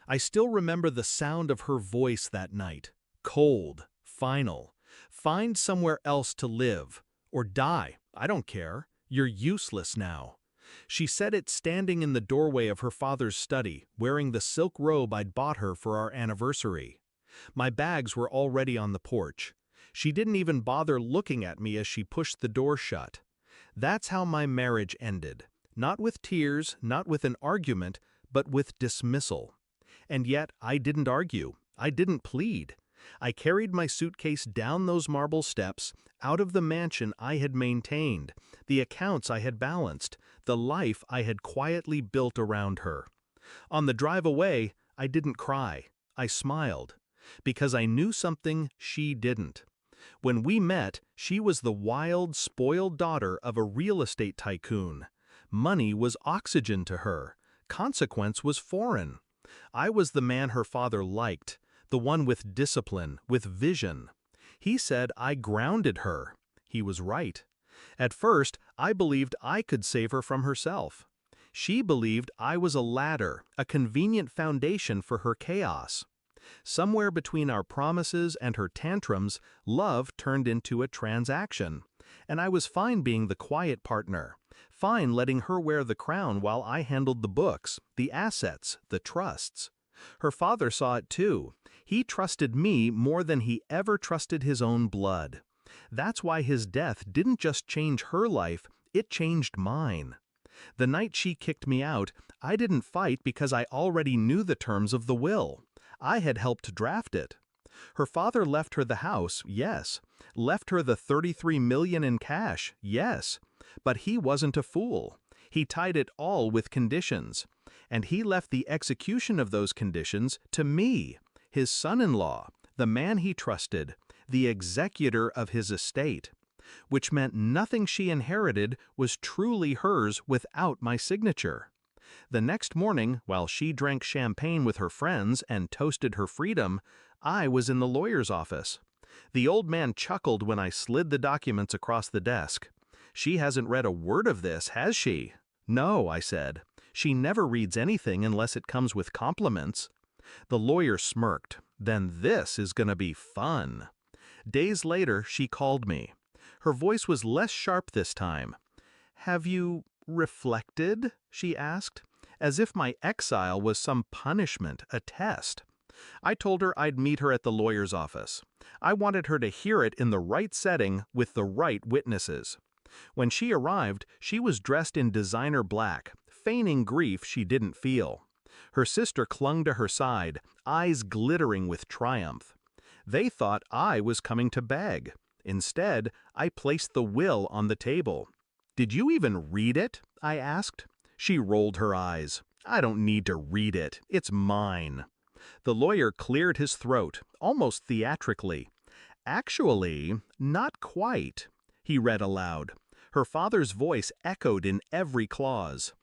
I still remember the sound of her voice that night. Cold, final. Find somewhere else to live. Or die, I don't care. You're useless now. She said it standing in the doorway of her father's study, wearing the silk robe I'd bought her for our anniversary. My bags were already on the porch. She didn't even bother looking at me as she pushed the door shut. That's how my marriage ended. Not with tears, not with an argument, but with dismissal. And yet, I didn't argue. I didn't plead. I carried my suitcase down those marble steps, out of the mansion I had maintained, the accounts I had balanced, the life I had quietly built around her. On the drive away, I didn't cry. I smiled. Because I knew something she didn't. When we met, she was the wild, spoiled daughter of a real estate tycoon. Money was oxygen to her. Consequence was foreign. I was the man her father liked, the one with discipline, with vision. He said I grounded her. He was right. At first, I believed I could save her from herself. She believed I was a ladder, a convenient foundation for her chaos. Somewhere between our promises and her tantrums, love turned into a transaction. And I was fine being the quiet partner, fine letting her wear the crown while I handled the books, the assets, the trusts. Her father saw it too. He trusted me more than he ever trusted his own blood. That's why his death didn't just change her life, it changed mine. The night she kicked me out, I didn't fight because I already knew the terms of the will. I had helped draft it. Her father left her the house, yes. Left her the $33 million in cash, yes. But he wasn't a fool. He tied it all with conditions. And he left the execution of those conditions to me, his son-in-law, the man he trusted, the executor of his estate. Which meant nothing she inherited was truly hers without my signature. The next morning, while she drank champagne with her friends and toasted her freedom, I was in the lawyer's office. The old man chuckled when I slid the documents across the desk. "She hasn't read a word of this, has she?" "No," I said. "She never reads anything unless it comes with compliments." The lawyer smirked. "Then this is gonna be fun." Days later, she called me. Her voice was less sharp this time. "Have you reflected?" she asked, as if my exile was some punishment, a test. I told her I'd meet her at the lawyer's office. I wanted her to hear it in the right setting with the right witnesses. When she arrived, she was dressed in designer black, feigning grief she didn't feel. Her sister clung to her side, eyes glittering with triumph. They thought I was coming to beg. Instead, I placed the will on the table. "Did you even read it?" I asked. She rolled her eyes. "I don't need to read it. It's mine." The lawyer cleared his throat, almost theatrically. "Actually, not quite," he read aloud. Her father's voice echoed in every clause.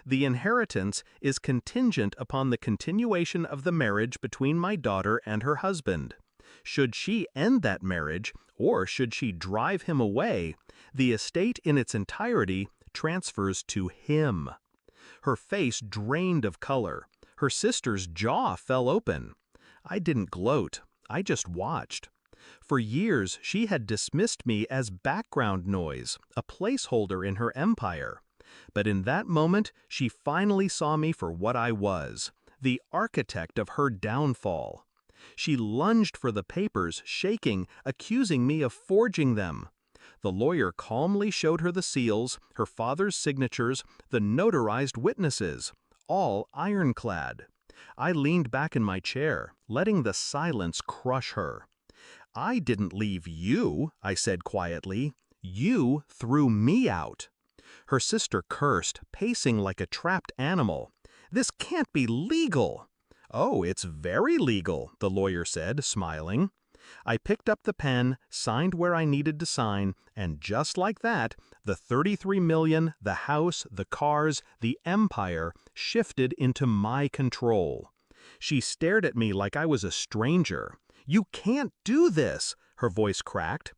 "The inheritance is contingent upon the continuation of the marriage between my daughter and her husband. Should she end that marriage, or should she drive him away, the estate in its entirety transfers to him." Her face drained of color. Her sister's jaw fell open. I didn't gloat. I just watched. For years, she had dismissed me as background noise, a placeholder in her empire. But in that moment, she finally saw me for what I was, the architect of her downfall. She lunged for the papers, shaking, accusing me of forging them. The lawyer calmly showed her the seals, her father's signatures, the notarized witnesses, all ironclad. I leaned back in my chair, letting the silence crush her. "I didn't leave you," I said quietly. "You threw me out." Her sister cursed, pacing like a trapped animal. "This can't be legal." "Oh, it's very legal," the lawyer said, smiling. I picked up the pen, signed where I needed to sign, and just like that, the $33 million, the house, the cars, the empire shifted into my control. She stared at me like I was a stranger. "You can't do this," her voice cracked.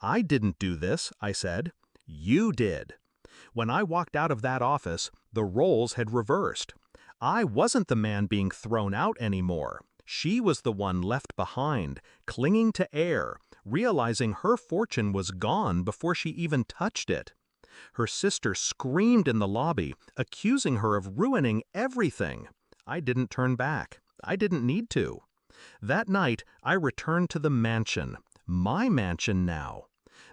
"I didn't do this," I said. "You did." When I walked out of that office, the roles had reversed. I wasn't the man being thrown out anymore. She was the one left behind, clinging to air, realizing her fortune was gone before she even touched it. Her sister screamed in the lobby, accusing her of ruining everything. I didn't turn back. I didn't need to. That night, I returned to the mansion. My mansion now.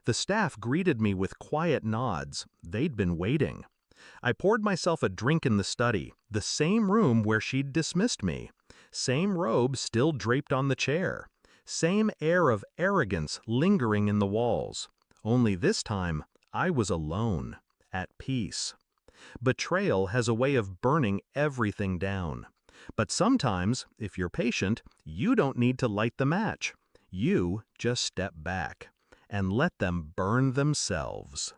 The staff greeted me with quiet nods. They'd been waiting. I poured myself a drink in the study, the same room where she'd dismissed me. Same robe still draped on the chair. Same air of arrogance lingering in the walls. Only this time, I was alone, at peace. Betrayal has a way of burning everything down. But sometimes, if you're patient, you don't need to light the match. You just step back and let them burn themselves.